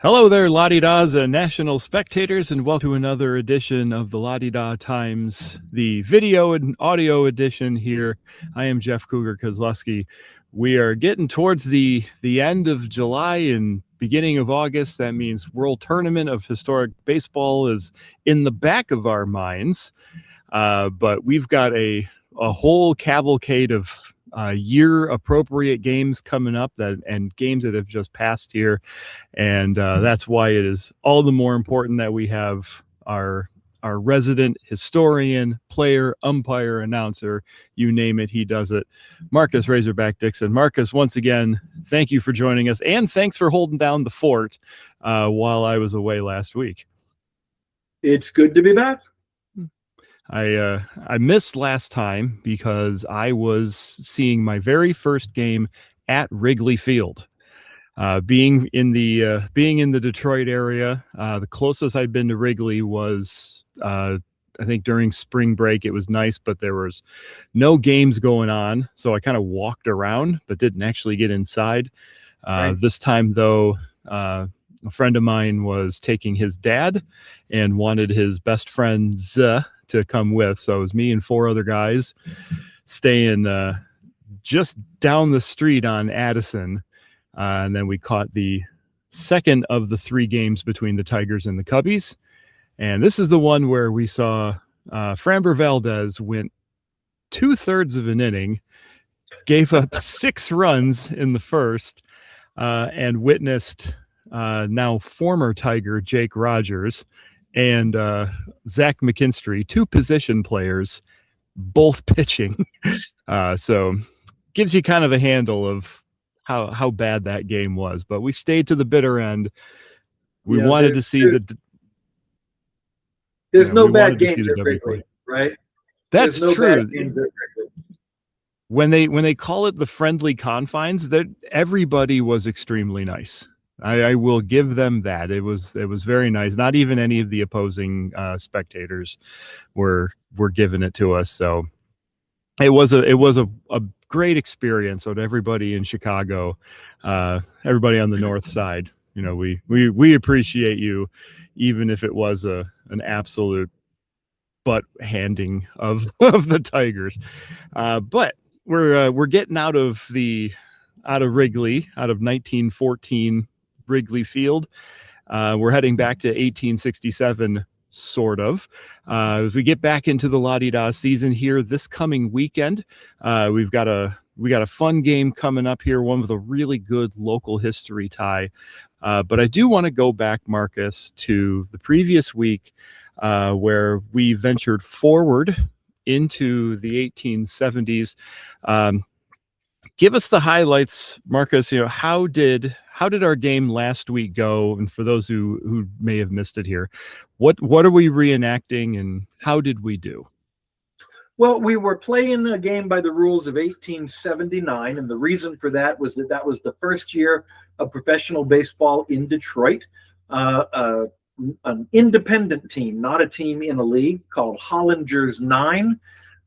Hello there, La-di-das and national spectators, and welcome to another edition of the La-di-da Times, the video and audio edition here. I am Jeff Cougar Kozlowski. We are getting towards the end of July and beginning of August. That means World Tournament of Historic Baseball is in the back of our minds, but we've got a whole cavalcade of year appropriate games coming up and games that have just passed here, and that's why it is all the more important that we have our resident historian, player, umpire, announcer, you name it, he does it, Marcus Razorback Dixon. Marcus, once again, thank you for joining us, and thanks for holding down the fort while I was away last week. It's good to be back. I missed last time because I was seeing my very first game at Wrigley Field. Being in the Detroit area, the closest I'd been to Wrigley was I think during spring break. It was nice, but there was no games going on, so I kind of walked around but didn't actually get inside. Right. This time though, a friend of mine was taking his dad and wanted his best friends to come with, so it was me and four other guys staying just down the street on Addison, and then we caught the second of the three games between the Tigers and the Cubbies, and this is the one where we saw Framber Valdez went 2/3 of an inning, gave up 6 runs in the first, and witnessed now former Tiger Jake Rogers and Zach McKinstry, 2 position players, both pitching. So gives you kind of a handle of how bad that game was. But we stayed to the bitter end. We wanted to see the. There's no bad games at Wrigley, right? That's true. When they call it the friendly confines, that everybody was extremely nice. I will give them that. It was very nice. Not even any of the opposing spectators were giving it to us. So it was a great experience. So to everybody in Chicago, everybody on the north side, we appreciate you, even if it was an absolute butt handing of the Tigers. But we're getting out of Wrigley, out of 1914. Wrigley Field. We're heading back to 1867, sort of. As we get back into the La-di-da season here this coming weekend, we got a fun game coming up here, one with a really good local history tie. But I do want to go back, Marcus, to the previous week where we ventured forward into the 1870s. Give us the highlights, Marcus. How did our game last week go? And for those who may have missed it here, what are we reenacting and how did we do? Well, we were playing a game by the rules of 1879, and the reason for that was that was the first year of professional baseball in Detroit. An independent team, not a team in a league, called Hollinger's 9.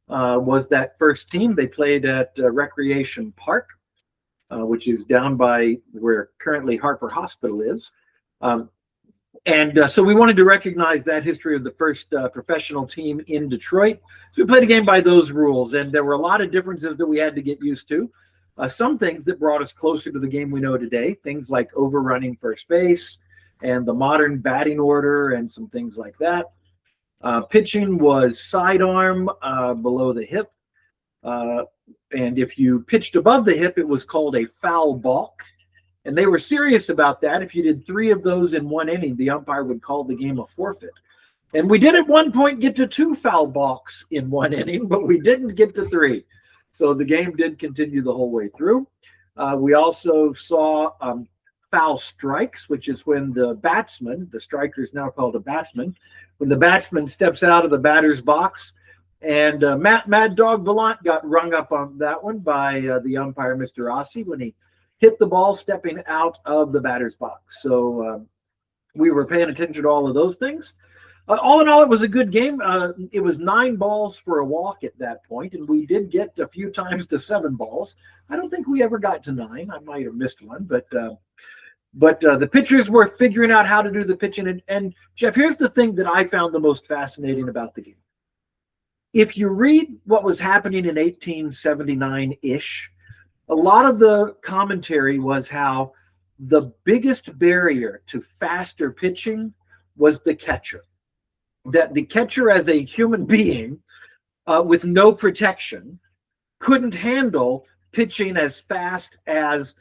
Was that first team. They played at Recreation Park, which is down by where currently Harper Hospital is. So we wanted to recognize that history of the first professional team in Detroit. So we played a game by those rules, and there were a lot of differences that we had to get used to. Some things that brought us closer to the game we know today, things like overrunning first base and the modern batting order and some things like that. Pitching was sidearm below the hip. And if you pitched above the hip, it was called a foul balk. And they were serious about that. If you did 3 of those in one inning, the umpire would call the game a forfeit. And we did at one point get to 2 foul balks in one inning, but we didn't get to 3. So the game did continue the whole way through. We also saw foul strikes, which is when the batsman, the striker is now called a batsman, when the batsman steps out of the batter's box. And Mad Dog Gallant got rung up on that one by the umpire, Mr. Rossi, when he hit the ball stepping out of the batter's box. So we were paying attention to all of those things. All in all, it was a good game. It was 9 balls for a walk at that point, and we did get a few times to 7 balls. I don't think we ever got to 9. I might have missed one, but But the pitchers were figuring out how to do the pitching. And Jeff, here's the thing that I found the most fascinating about the game. If you read what was happening in 1879-ish, a lot of the commentary was how the biggest barrier to faster pitching was the catcher. That the catcher, as a human being with no protection, couldn't handle pitching as fast as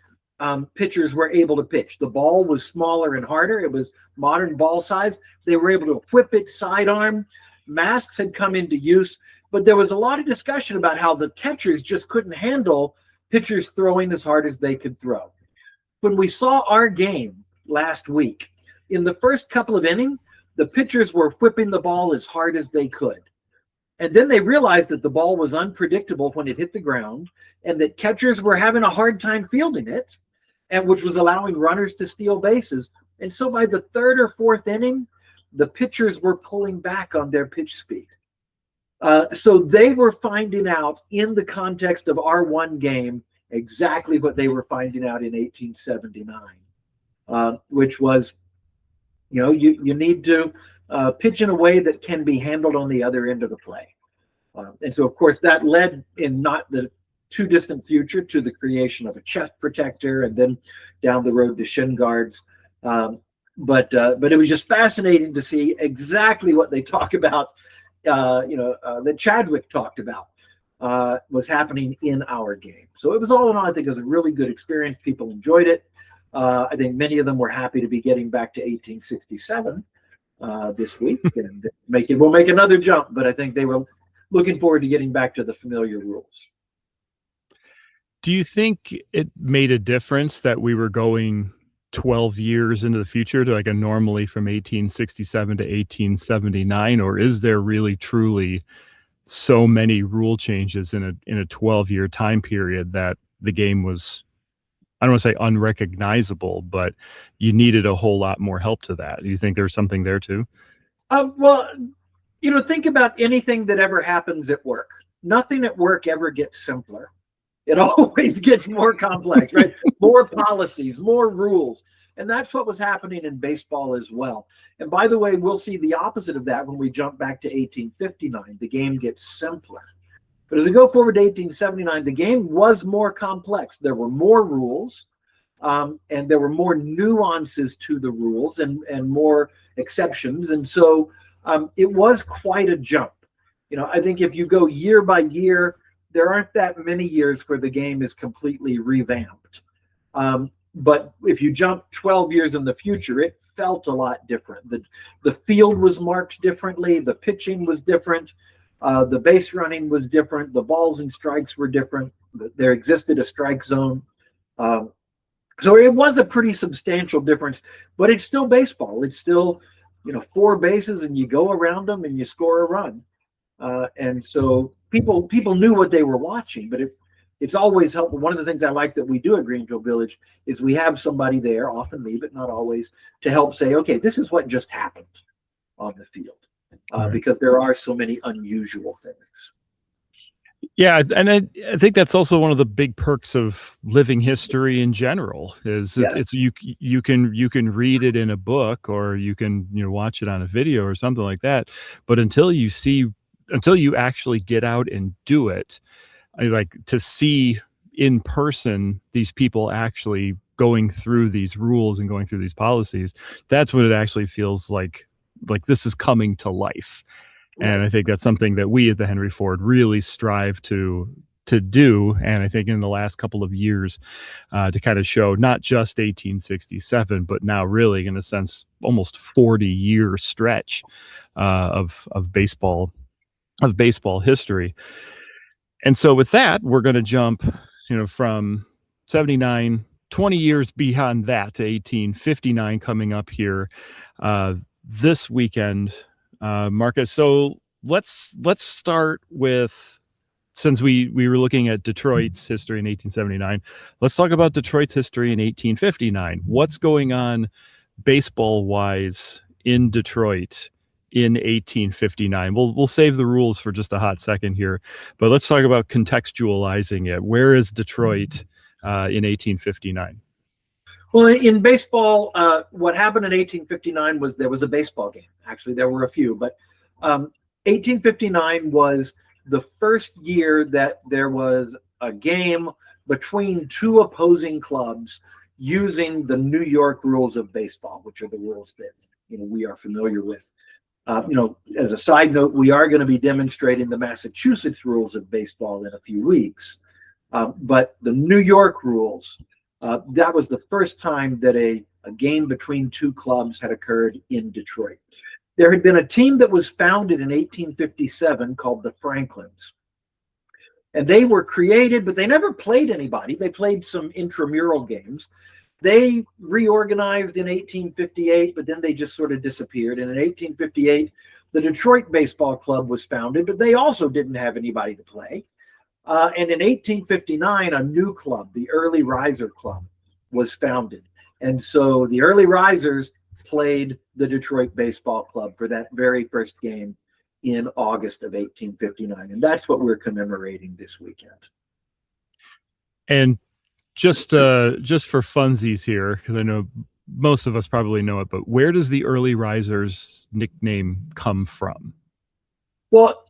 pitchers were able to pitch. The ball was smaller and harder. It was modern ball size. They were able to whip it sidearm. Masks had come into use, but there was a lot of discussion about how the catchers just couldn't handle pitchers throwing as hard as they could throw. When we saw our game last week, in the first couple of innings, the pitchers were whipping the ball as hard as they could. And then they realized that the ball was unpredictable when it hit the ground and that catchers were having a hard time fielding it, and which was allowing runners to steal bases. And so by the third or fourth inning, the pitchers were pulling back on their pitch speed. So they were finding out in the context of our one game exactly what they were finding out in 1879, which was, you need to pitch in a way that can be handled on the other end of the play. And so, of course, that led in not the too distant future to the creation of a chest protector and then down the road to shin guards. But it was just fascinating to see exactly what they talk about, that Chadwick talked about was happening in our game. So it was all in all, I think it was a really good experience. People enjoyed it. I think many of them were happy to be getting back to 1867 this week and we'll make another jump, but I think they were looking forward to getting back to the familiar rules. Do you think it made a difference that we were going 12 years into the future to like a normally from 1867 to 1879, or is there really truly so many rule changes in a 12-year time period that the game was, I don't want to say unrecognizable, but you needed a whole lot more help to that? Do you think there's something there too? Well, think about anything that ever happens at work. Nothing at work ever gets simpler. It always gets more complex, right? More policies, more rules. And that's what was happening in baseball as well. And by the way, we'll see the opposite of that when we jump back to 1859. The game gets simpler. But as we go forward to 1879, the game was more complex. There were more rules, and there were more nuances to the rules and more exceptions. And so it was quite a jump. I think if you go year by year, there aren't that many years where the game is completely revamped. But if you jump 12 years in the future, it felt a lot different. The field was marked differently. The pitching was different. The base running was different. The balls and strikes were different. There existed a strike zone. So it was a pretty substantial difference, but it's still baseball. It's still, 4 bases and you go around them and you score a run. And so people knew what they were watching, but it's always helpful. One of the things I like that we do at Greenfield Village is we have somebody there, often me, but not always, to help say, okay, this is what just happened on the field, because there are so many unusual things. Yeah, and I think that's also one of the big perks of living history in general. Is it's you can read it in a book or you can watch it on a video or something like that, but until you actually get out and do it, I like to see in person these people actually going through these rules and going through these policies. That's when it actually feels like this is coming to life. And I think that's something that we at the Henry Ford really strive to do. And I think in the last couple of years to kind of show not just 1867, but now really in a sense, almost 40-year stretch of baseball history. And so with that, we're going to jump, from 79, 20 years beyond that to 1859 coming up here this weekend, Marcus. So let's start with, since we were looking at Detroit's history in 1879, let's talk about Detroit's history in 1859. What's going on baseball-wise in Detroit in 1859? We'll save the rules for just a hot second here, but let's talk about contextualizing it. Where is Detroit in 1859? Well, in baseball, what happened in 1859 was there was a baseball game. Actually, there were a few, but 1859 was the first year that there was a game between two opposing clubs using the New York rules of baseball, which are the rules that we are familiar with. As a side note, we are going to be demonstrating the Massachusetts rules of baseball in a few weeks. But the New York rules, that was the first time that a game between two clubs had occurred in Detroit. There had been a team that was founded in 1857 called the Franklins. And they were created, but they never played anybody. They played some intramural games. They reorganized in 1858, but then they just sort of disappeared. And in 1858, the Detroit Baseball Club was founded, but they also didn't have anybody to play. And in 1859, a new club, the Early Riser Club, was founded. And so the Early Risers played the Detroit Baseball Club for that very first game in August of 1859. And that's what we're commemorating this weekend. And just for funsies here, because I know most of us probably know it, but where does the Early Risers nickname come from? Well,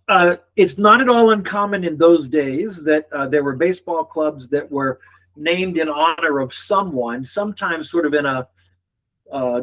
it's not at all uncommon in those days that there were baseball clubs that were named in honor of someone, sometimes sort of in a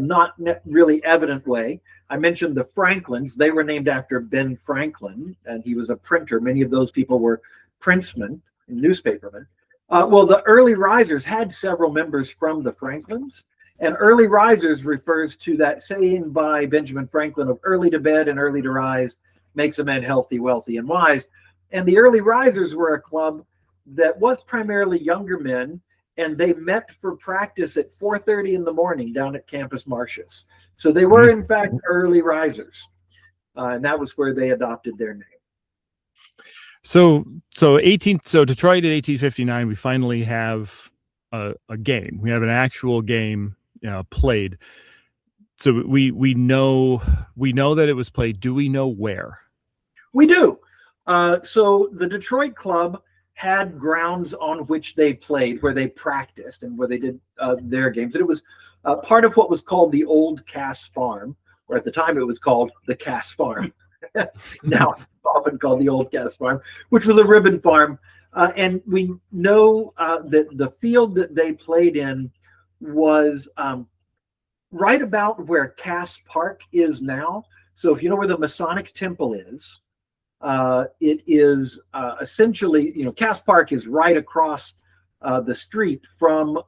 not really evident way. I mentioned the Franklins. They were named after Ben Franklin, and he was a printer. Many of those people were princemen and newspapermen. Well, the Early Risers had several members from the Franklins, and Early Risers refers to that saying by Benjamin Franklin of early to bed and early to rise makes a man healthy, wealthy, and wise. And the Early Risers were a club that was primarily younger men, and they met for practice at 4:30 in the morning down at Campus Martius. So they were, in fact, Early Risers, and that was where they adopted their name. So Detroit in 1859, we finally have a game. We have an actual game played. So we know that it was played. Do we know where? We do. So the Detroit club had grounds on which they played, where they practiced and where they did their games. And it was part of what was called the Old Cass Farm, or at the time it was called the Cass Farm. Now often called the Old Cass Farm, which was a ribbon farm. And we know that the field that they played in was right about where Cass Park is now. So if you know where the Masonic Temple is, it is essentially, Cass Park is right across the street from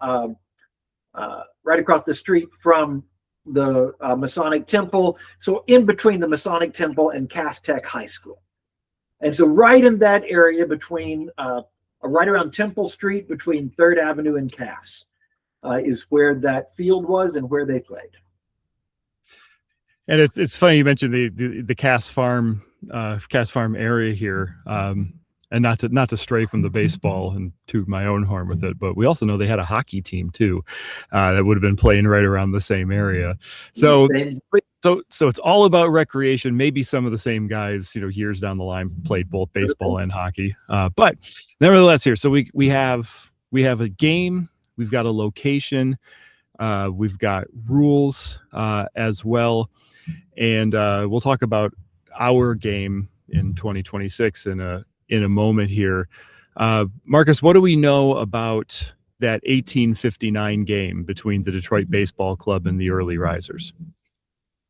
the Masonic Temple. So in between the Masonic Temple and Cass Tech High School. And so right in that area between, right around Temple Street between 3rd Avenue and Cass is where that field was and where they played. And it's funny you mentioned the Cass Farm area here, and not to stray from the baseball and to my own horn with it, but we also know they had a hockey team too that would have been playing right around the same area. So it's all about recreation. Maybe some of the same guys, years down the line, played both baseball and hockey. But nevertheless, here, so we have a game, we've got a location, we've got rules as well. And we'll talk about our game in 2026 in a moment here. Marcus, what do we know about that 1859 game between the Detroit Baseball Club and the Early Risers?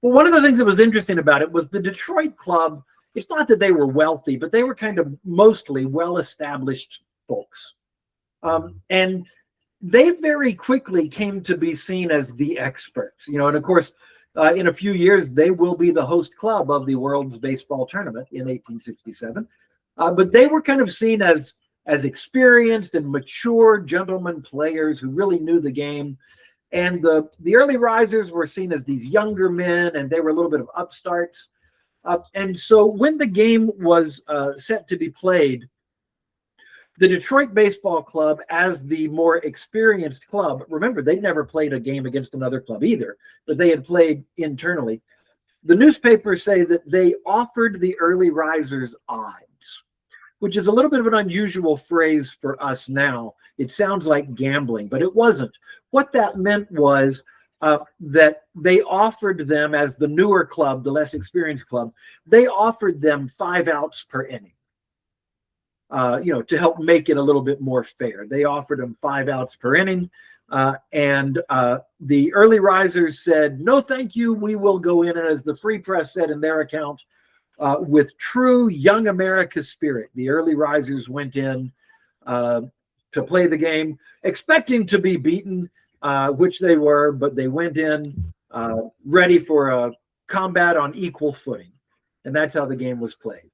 Well, one of the things that was interesting about it was the Detroit club. It's not that they were wealthy, but they were kind of mostly well-established folks. And they very quickly came to be seen as the experts, and of course, in a few years, they will be the host club of the World's Baseball Tournament in 1867. But they were kind of seen as experienced and mature gentlemen players who really knew the game. And the Early Risers were seen as these younger men, and they were a little bit of upstarts. And so when the game was set to be played, the Detroit Baseball Club, as the more experienced club, remember, they'd never played a game against another club either, but they had played internally. The newspapers say that they offered the Early Risers odds, which is a little bit of an unusual phrase for us now. It sounds like gambling, but it wasn't. What that meant was that they offered them, as the newer club, the less experienced club, they offered them 5 outs per inning. To help make it a little bit more fair. They offered them 5 outs per inning. And the early risers said, no, thank you. We will go in. And as the Free Press said in their account, with true young America spirit, the early risers went in to play the game, expecting to be beaten, which they were, but they went in ready for a combat on equal footing. And that's how the game was played.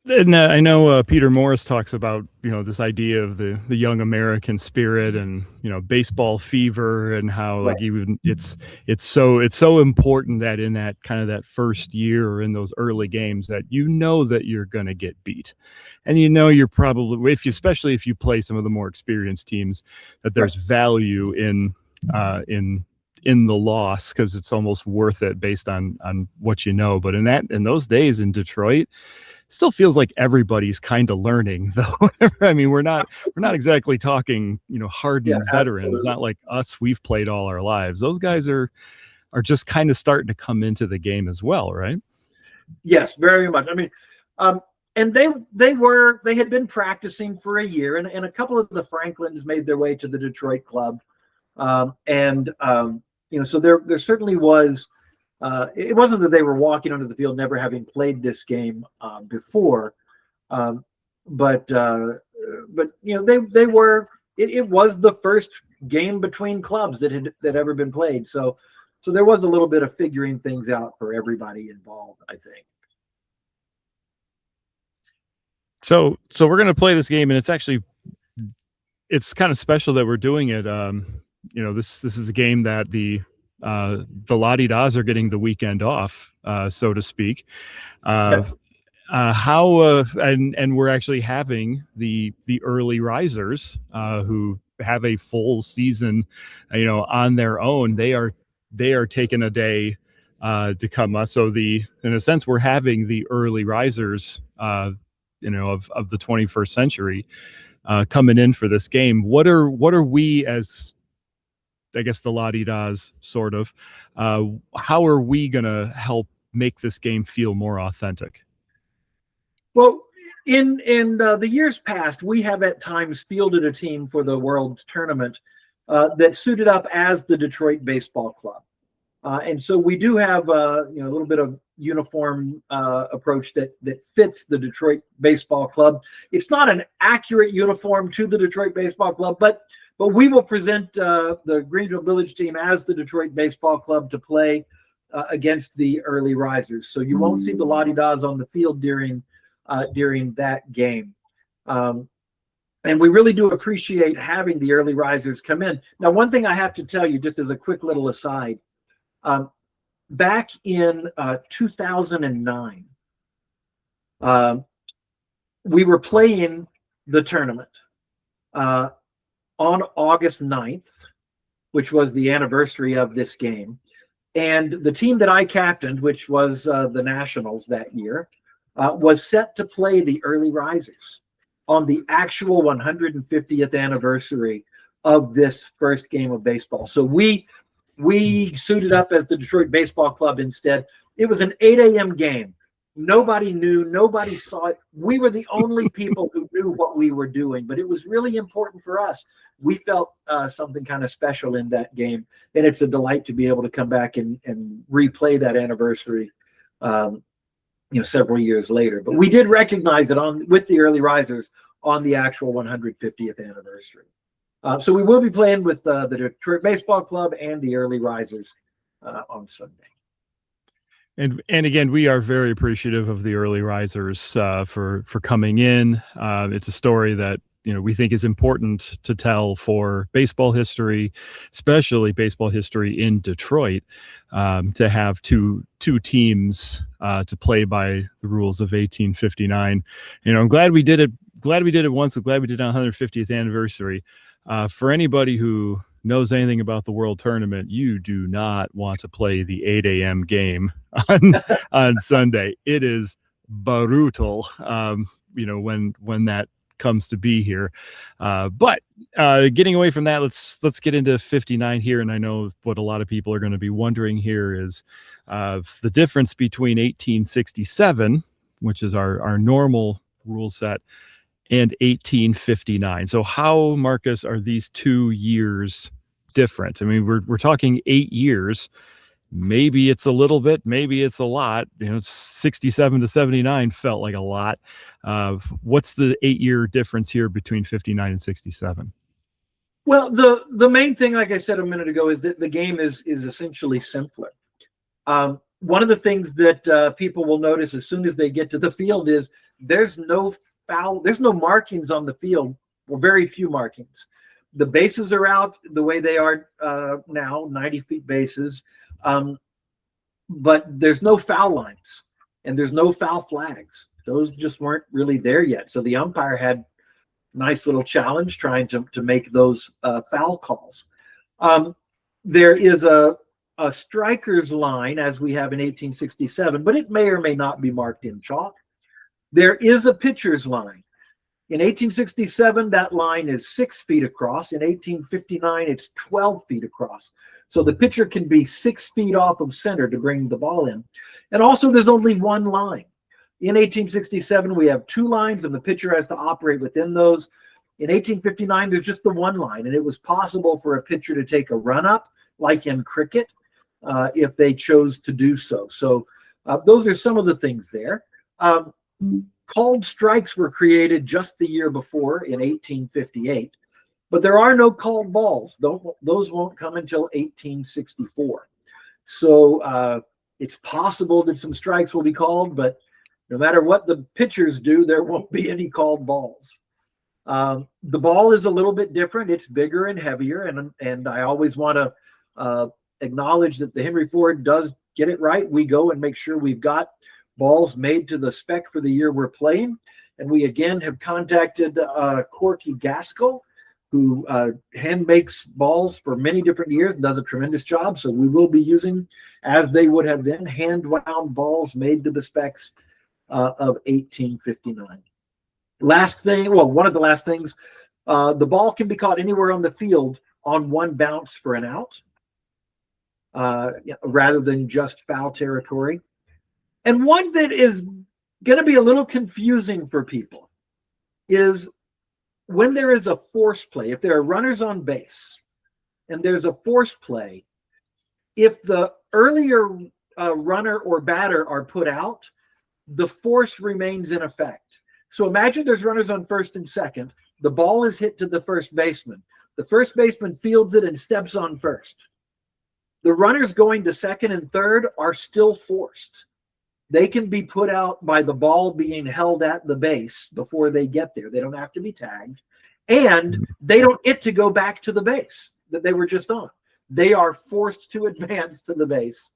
And I know Peter Morris talks about, this idea of the young American spirit and, baseball fever, and how like even it's so important that in that kind of that first year or in those early games that that you're going to get beat. And you're probably, especially if you play some of the more experienced teams, that there's value in the loss, because it's almost worth it based on what you know. But in those days in Detroit, still feels like everybody's kind of learning, though. I mean, we're not exactly talking, hardened veterans. Absolutely. Not like us. We've played all our lives. Those guys are just kind of starting to come into the game as well, right? Yes, very much. I mean, and they had been practicing for a year, and a couple of the Franklins made their way to the Detroit club, so there certainly was. It wasn't that they were walking onto the field never having played this game before, but they were. It was the first game between clubs that ever been played. So there was a little bit of figuring things out for everybody involved, I think. So we're going to play this game, and it's kind of special that we're doing it. This is a game that the La-di-das are getting the weekend off, so to speak. And we're actually having the early risers who have a full season, on their own. They are taking a day to come. So in a sense, we're having the early risers, of the 21st century, coming in for this game. What are we, as I guess the La-di-das, sort of, how are we going to help make this game feel more authentic? Well, in the years past, we have at times fielded a team for the World Tournament that suited up as the Detroit Baseball Club. And so we do have a little bit of uniform approach that fits the Detroit Baseball Club. It's not an accurate uniform to the Detroit Baseball Club, but we will present the Greenfield Village team as the Detroit Baseball Club to play against the early risers. So you won't see the La-di-das on the field during that game. And we really do appreciate having the early risers come in. Now, one thing I have to tell you, just as a quick little aside, back in 2009, we were playing the tournament on August 9th, which was the anniversary of this game. And the team that I captained, which was the Nationals that year, was set to play the early risers on the actual 150th anniversary of this first game of baseball. So we suited up as the Detroit Baseball Club instead. It was an 8 a.m. game. Nobody knew, nobody saw it. We were the only people who knew what we were doing, but it was really important for us. We felt something kind of special in that game, and it's a delight to be able to come back and replay that anniversary, several years later. But we did recognize it with the early risers on the actual 150th anniversary. So we will be playing with the Detroit Baseball Club and the early risers on Sunday. And again, we are very appreciative of the early risers for coming in. It's a story that we think is important to tell for baseball history, especially baseball history in Detroit, to have two teams to play by the rules of 1859. I'm glad we did it. Glad we did it once. I'm glad we did it on 150th anniversary. For anybody who knows anything about the World Tournament, you do not want to play the 8 a.m. game on Sunday. It is brutal. When that comes to be here. But getting away from that, let's get into 59 here. And I know what a lot of people are going to be wondering here is the difference between 1867, which is our normal rule set, and 1859. So how, Marcus, are these 2 years different? I mean, we're talking 8 years. Maybe it's a little bit, maybe it's a lot. 67 to 79 felt like a lot. What's the 8-year difference here between 59 and 67? Well, the main thing, like I said a minute ago, is that the game is essentially simpler. One of the things that people will notice as soon as they get to the field is there's no markings on the field, or very few markings. The bases are out the way they are now, 90 feet bases, but there's no foul lines and there's no foul flags. Those just weren't really there yet. So the umpire had a nice little challenge trying to make those foul calls. There is a striker's line, as we have in 1867, but it may or may not be marked in chalk. There is a pitcher's line. In 1867, that line is 6 feet across. In 1859, it's 12 feet across. So the pitcher can be 6 feet off of center to bring the ball in. And also, there's only one line. In 1867, we have 2 lines, and the pitcher has to operate within those. In 1859, there's just the one line, and it was possible for a pitcher to take a run-up, like in cricket, if they chose to do so. So those are some of the things there. Called strikes were created just the year before in 1858, but there are no called balls. Those won't come until 1864. So it's possible that some strikes will be called, but no matter what the pitchers do, there won't be any called balls. The ball is a little bit different. It's bigger and heavier, and I always want to acknowledge that the Henry Ford does get it right. We go and make sure we've got balls made to the spec for the year we're playing. And we again have contacted Corky Gaskell, who hand makes balls for many different years and does a tremendous job. So we will be using, as they would have been, hand wound balls made to the specs of 1859. Last thing, well, one of the last things, the ball can be caught anywhere on the field on one bounce for an out, rather than just foul territory. And one that is going to be a little confusing for people is when there is a force play, if there are runners on base and there's a force play, if the earlier runner or batter are put out, the force remains in effect. So imagine there's runners on first and second. The ball is hit to the first baseman. The first baseman fields it and steps on first. The runners going to second and third are still forced. They can be put out by the ball being held at the base before they get there. They don't have to be tagged. And they don't get to go back to the base that they were just on. They are forced to advance to the base.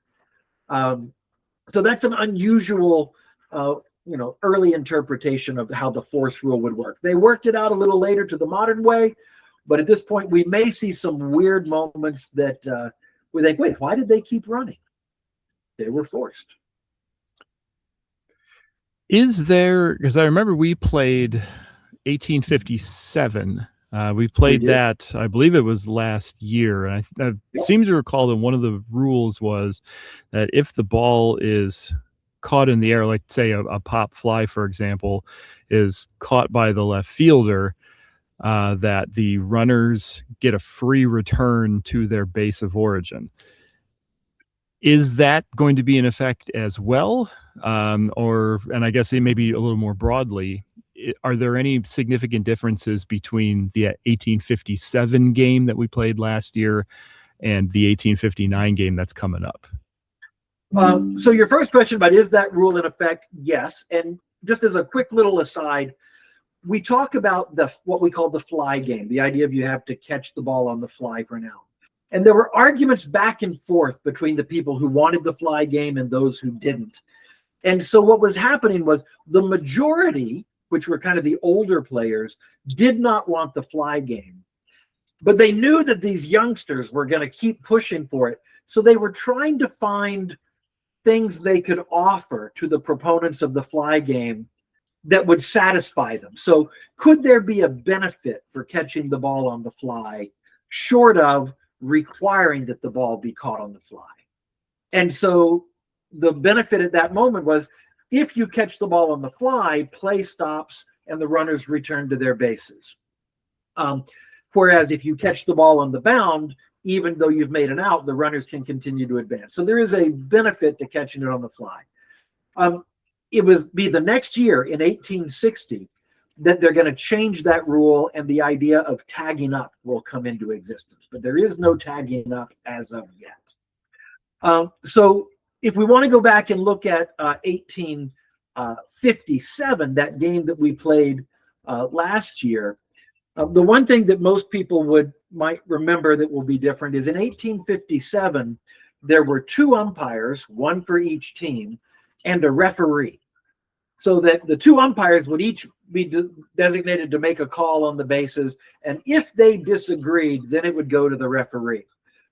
So that's an unusual, early interpretation of how the force rule would work. They worked it out a little later to the modern way, but at this point, we may see some weird moments that we think, wait, why did they keep running? They were forced. Is there, because I remember we played 1857. We played that, I believe it was last year. And I seem to recall that one of the rules was that if the ball is caught in the air, like say a pop fly, for example, is caught by the left fielder, that the runners get a free return to their base of origin. Is that going to be in effect as well? And I guess it may be a little more broadly, are there any significant differences between the 1857 game that we played last year and the 1859 game that's coming up? So your first question about is that rule in effect? Yes. And just as a quick little aside, we talk about what we call the fly game, the idea of you have to catch the ball on the fly for an out. And there were arguments back and forth between the people who wanted the fly game and those who didn't. And so what was happening was the majority, which were kind of the older players, did not want the fly game. But they knew that these youngsters were going to keep pushing for it. So they were trying to find things they could offer to the proponents of the fly game that would satisfy them. So could there be a benefit for catching the ball on the fly short of requiring that the ball be caught on the fly? And so the benefit at that moment was, if you catch the ball on the fly, play stops and the runners return to their bases. Whereas if you catch the ball on the bound, even though you've made an out, the runners can continue to advance. So there is a benefit to catching it on the fly. It was be the next year in 1860 that they're going to change that rule, and the idea of tagging up will come into existence. But there is no tagging up as of yet. So if we want to go back and look at 1857, that game that we played last year, the one thing that most people might remember that will be different is in 1857, there were 2 umpires, one for each team, and a referee. So that the 2 umpires would each be designated to make a call on the bases, and if they disagreed, then it would go to the referee.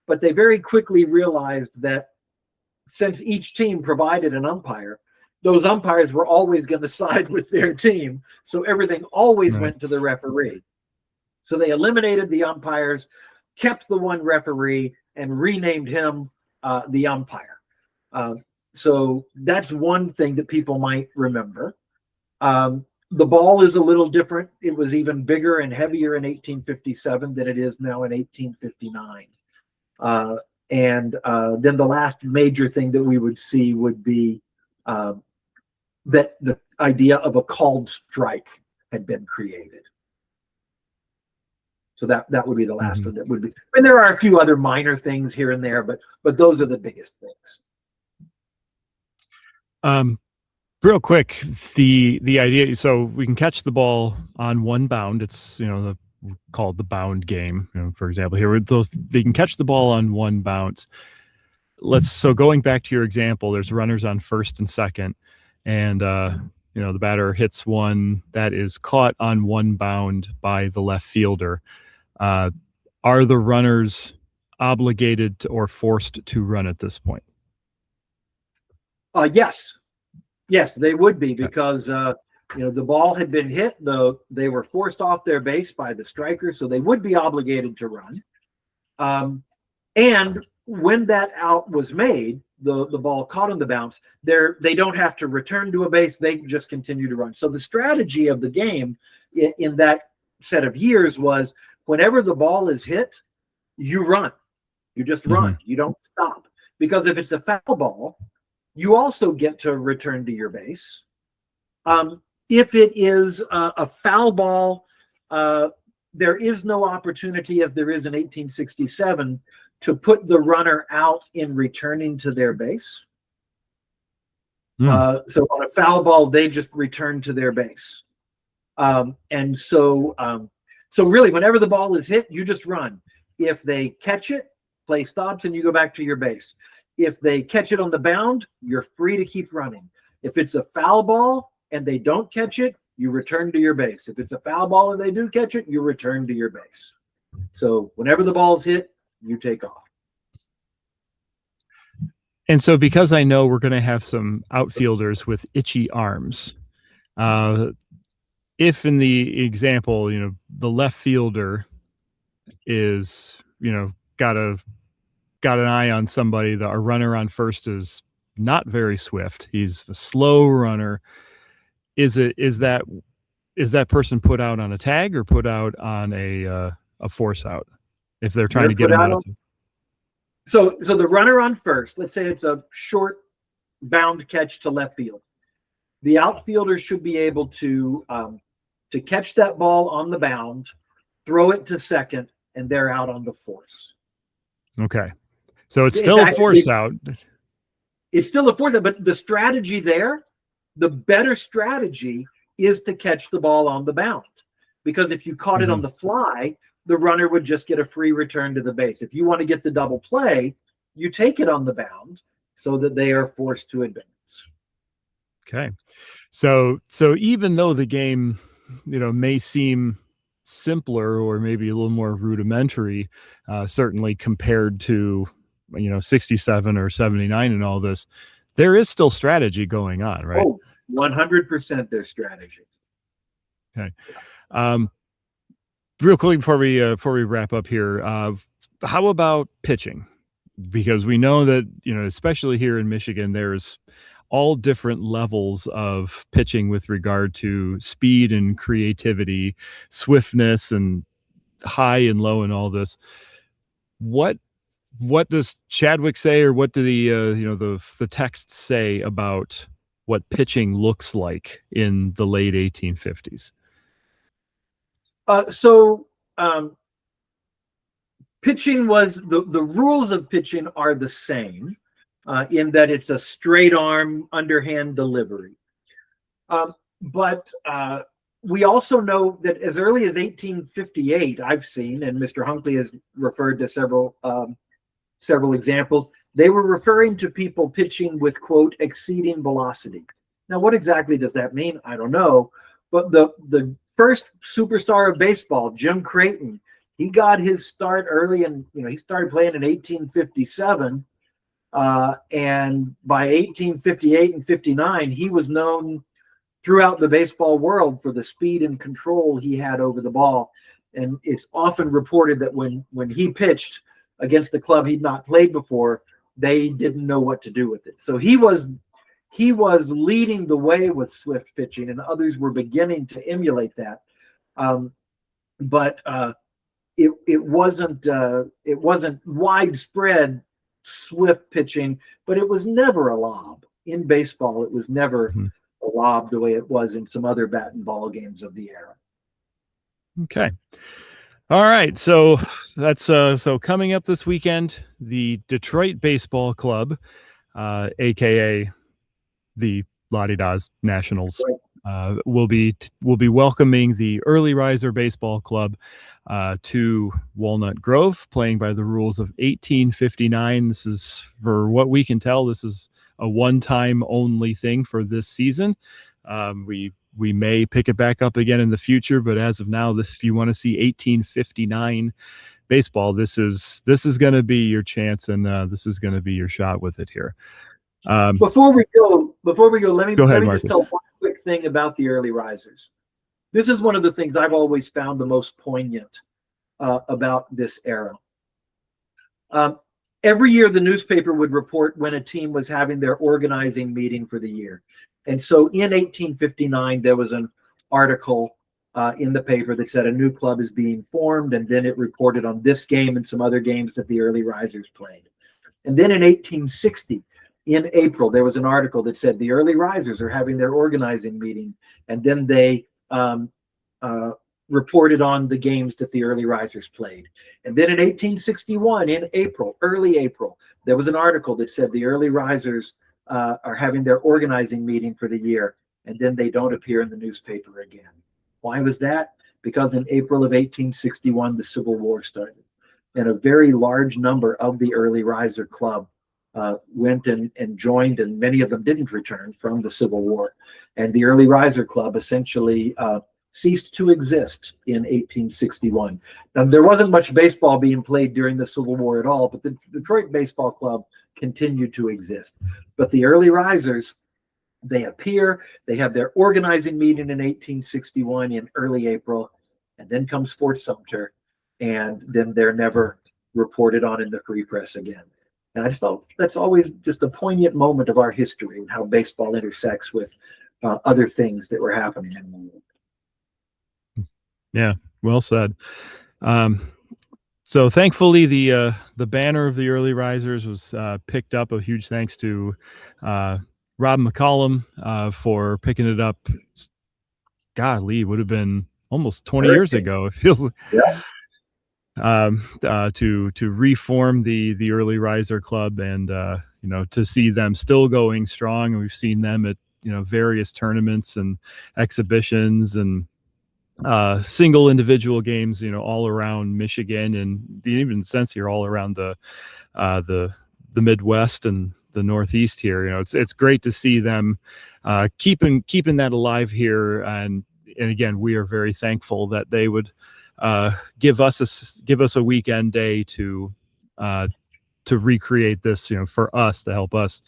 But they very quickly realized that since each team provided an umpire, those umpires were always going to side with their team, so everything always went to the referee. So they eliminated the umpires, kept the one referee, and renamed him the umpire. So that's one thing that people might remember. The ball is a little different. It was even bigger and heavier in 1857 than it is now in 1859. And then the last major thing that we would see would be that the idea of a called strike had been created. So that would be the last one that would be. And there are a few other minor things here and there, but those are the biggest things. Real quick, the idea, so we can catch the ball on one bound. It's, called the bound game. For example, here they can catch the ball on one bounce. So going back to your example, there's runners on first and second, and the batter hits one that is caught on one bound by the left fielder. Are the runners obligated or forced to run at this point? Yes, they would be, because the ball had been hit, though they were forced off their base by the striker, so they would be obligated to run. And when that out was made, the ball caught on the bounce, they don't have to return to a base, they just continue to run. So the strategy of the game in that set of years was, whenever the ball is hit, you run. You just run. You don't stop. Because if it's a foul ball, you also get to return to your base. If it is a foul ball, there is no opportunity, as there is in 1867, to put the runner out in returning to their base. So on a foul ball, they just return to their base. And so really, whenever the ball is hit, you just run. If they catch it, play stops and you go back to your base. If they catch it on the bound, you're free to keep running. If it's a foul ball and they don't catch it, you return to your base. If it's a foul ball and they do catch it, you return to your base. So whenever the ball's hit, you take off. And so, because I know we're going to have some outfielders with itchy arms, if in the example, the left fielder is, got an eye on somebody, a runner on first is not very swift, he's a slow runner, is that person put out on a tag or put out on a force out if they're trying to get him out? So the runner on first, let's say it's a short bound catch to left field. The outfielder should be able to catch that ball on the bound, throw it to second, and they're out on the force. Okay. So it's still a force out. It's still a force out, but the strategy there, the better strategy is to catch the ball on the bound. Because if you caught it on the fly, the runner would just get a free return to the base. If you want to get the double play, you take it on the bound so that they are forced to advance. Okay. So even though the game, may seem simpler or maybe a little more rudimentary, certainly compared to, 67 or 79 and all this, there is still strategy going on, right? Oh, 100% their strategy. Okay. Real quickly before we wrap up here, how about pitching? Because we know that, especially here in Michigan, there's all different levels of pitching with regard to speed and creativity, swiftness and high and low and all this. What does Chadwick say, or what do the texts say about what pitching looks like in the late 1850s? Pitching was the rules of pitching are the same in that it's a straight arm underhand delivery. But we also know that as early as 1858, I've seen, and Mr. Hunkley has referred to several examples, they were referring to people pitching with, quote, exceeding velocity. Now, what exactly does that mean? I don't know. But the first superstar of baseball, Jim Creighton, he got his start early, and he started playing in 1857. And by 1858 and 59, he was known throughout the baseball world for the speed and control he had over the ball. And it's often reported that when he pitched against the club he'd not played before, they didn't know what to do with it. So he was leading the way with swift pitching, and others were beginning to emulate that. But it wasn't widespread swift pitching, but it was never a lob. In baseball, it was never a lob the way it was in some other bat and ball games of the era. Okay. All right. So that's so coming up this weekend, the Detroit Baseball Club, aka the La-Di-Da's Nationals, will be welcoming the Early Riser Baseball Club to Walnut Grove, playing by the rules of 1859. This is, for what we can tell, this is a one-time only thing for this season. We may pick it back up again in the future, but as of now, if you want to see 1859 baseball, this is going to be your chance, and this is going to be your shot with it here. Before we go, let me Marcus. just tell one quick thing about the Early Risers. This is one of the things I've always found the most poignant about this era. Every year, the newspaper would report when a team was having their organizing meeting for the year. And so in 1859, there was an article in the paper that said a new club is being formed, and then it reported on this game and some other games that the Early Risers played. And then in 1860, in April, there was an article that said the Early Risers are having their organizing meeting, and then they reported on the games that the Early Risers played. And then in 1861, in April, early April, there was an article that said the Early Risers are having their organizing meeting for the year, and then they don't appear in the newspaper again. Why was that? Because in April of 1861, the Civil War started, and a very large number of the Early Riser Club went and joined, and many of them didn't return from the Civil War. And the Early Riser Club essentially ceased to exist in 1861. Now, there wasn't much baseball being played during the Civil War at all, but the Detroit Baseball Club continued to exist. But the Early Risers, they appear, they have their organizing meeting in 1861 in early April, and then comes Fort Sumter, and then they're never reported on in the free press again. And I just thought that's always just a poignant moment of our history and how baseball intersects with other things that were happening in the world. Yeah, well said. So thankfully, the banner of the Early Risers was picked up. A huge thanks to Rob McCollum for picking it up. Golly, would have been almost 20 years ago. It feels. Yeah. To reform the Early Riser Club, and to see them still going strong. And we've seen them at various tournaments and exhibitions and single individual games, all around Michigan, and even since here all around the Midwest and the Northeast here. It's great to see them keeping that alive here, and again, we are very thankful that they would give us a weekend day to recreate this, for us, to help us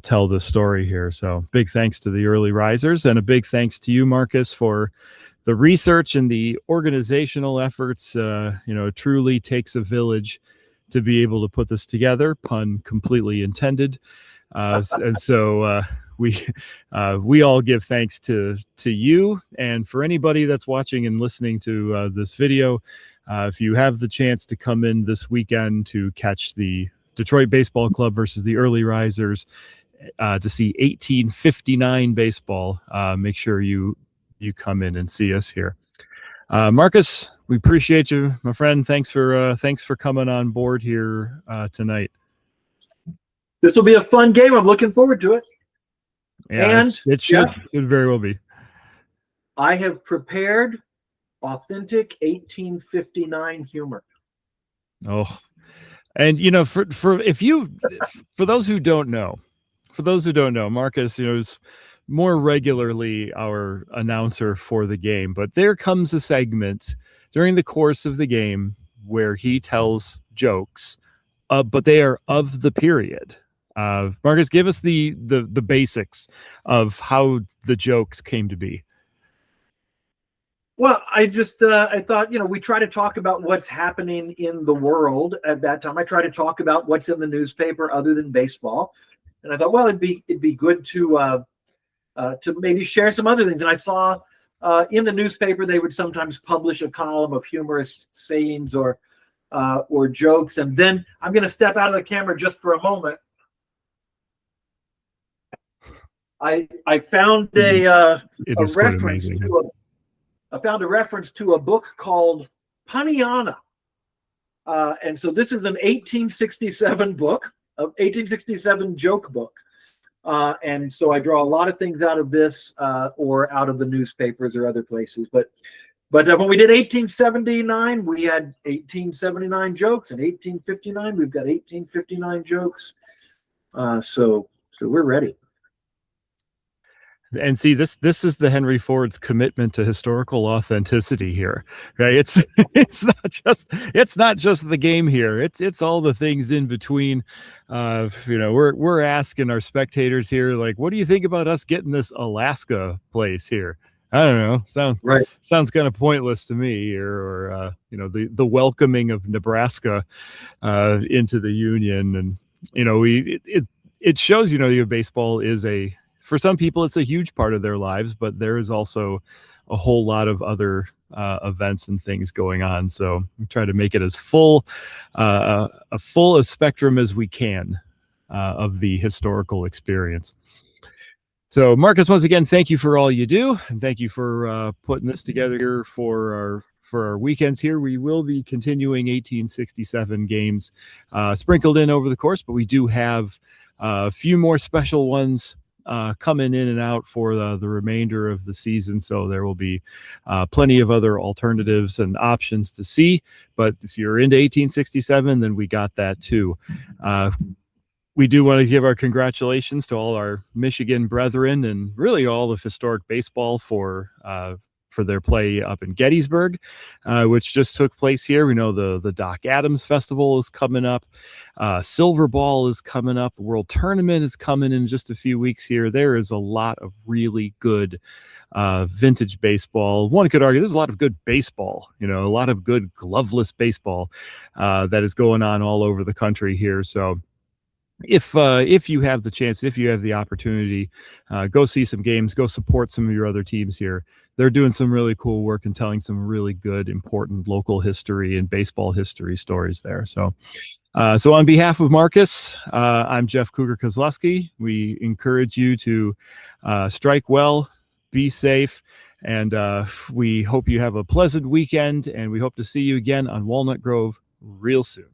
tell the story here. So big thanks to the early risers, and a big thanks to you, Marcus, for the research and the organizational efforts. It truly takes a village to be able to put this together, pun completely intended. And so we all give thanks to you. And for anybody that's watching and listening to this video, if you have the chance to come in this weekend to catch the Detroit Baseball Club versus the Early Risers, to see 1859 baseball, make sure you come in and see us here. Marcus, we appreciate you, my friend. Thanks for coming on board here tonight. This will be a fun game. I'm looking forward to it. Yeah, and it should very well be. I have prepared authentic 1859 humor. Oh, and for those who don't know, Marcus, is more regularly our announcer for the game, but there comes a segment during the course of the game where he tells jokes, but they are of the period. Marcus, give us the basics of how the jokes came to be. Well, I thought, we try to talk about what's happening in the world at that time. I try to talk about what's in the newspaper other than baseball. And I thought, well, it'd be good to maybe share some other things. And I saw in the newspaper, they would sometimes publish a column of humorous sayings or jokes. And then I'm going to step out of the camera just for a moment. I found a reference to a book called Paniana. And so this is an 1867 book, of 1867 joke book. And so I draw a lot of things out of this or out of the newspapers or other places. But when we did 1879, we had 1879 jokes. And 1859, we've got 1859 jokes. So we're ready. And see, this is the Henry Ford's commitment to historical authenticity here, right? It's not just the game here. It's all the things in between. We're asking our spectators here, like, what do you think about us getting this Alaska place here? I don't know. Sounds kind of pointless to me here, or the welcoming of Nebraska into the Union, and it shows your baseball is for some people, it's a huge part of their lives, but there is also a whole lot of other events and things going on. So we try to make it as full a spectrum as we can of the historical experience. So Marcus, once again, thank you for all you do, and thank you for putting this together here for our weekends here. We will be continuing 1867 games sprinkled in over the course, but we do have a few more special ones coming in and out for the remainder of the season. So there will be plenty of other alternatives and options to see. But if you're into 1867, then we got that too. We do want to give our congratulations to all our Michigan brethren and really all of historic baseball for their play up in Gettysburg, which just took place here. We know the Doc Adams Festival is coming up. Silver Ball is coming up. The World Tournament is coming in just a few weeks here. There is a lot of really good vintage baseball. One could argue there's a lot of good baseball, a lot of good gloveless baseball that is going on all over the country here. So if you have the chance, if you have the opportunity, go see some games, go support some of your other teams here. They're doing some really cool work and telling some really good, important local history and baseball history stories there. So on behalf of Marcus, I'm Jeff Cougar Kozlowski. We encourage you to strike well, be safe, and we hope you have a pleasant weekend, and we hope to see you again on Walnut Grove real soon.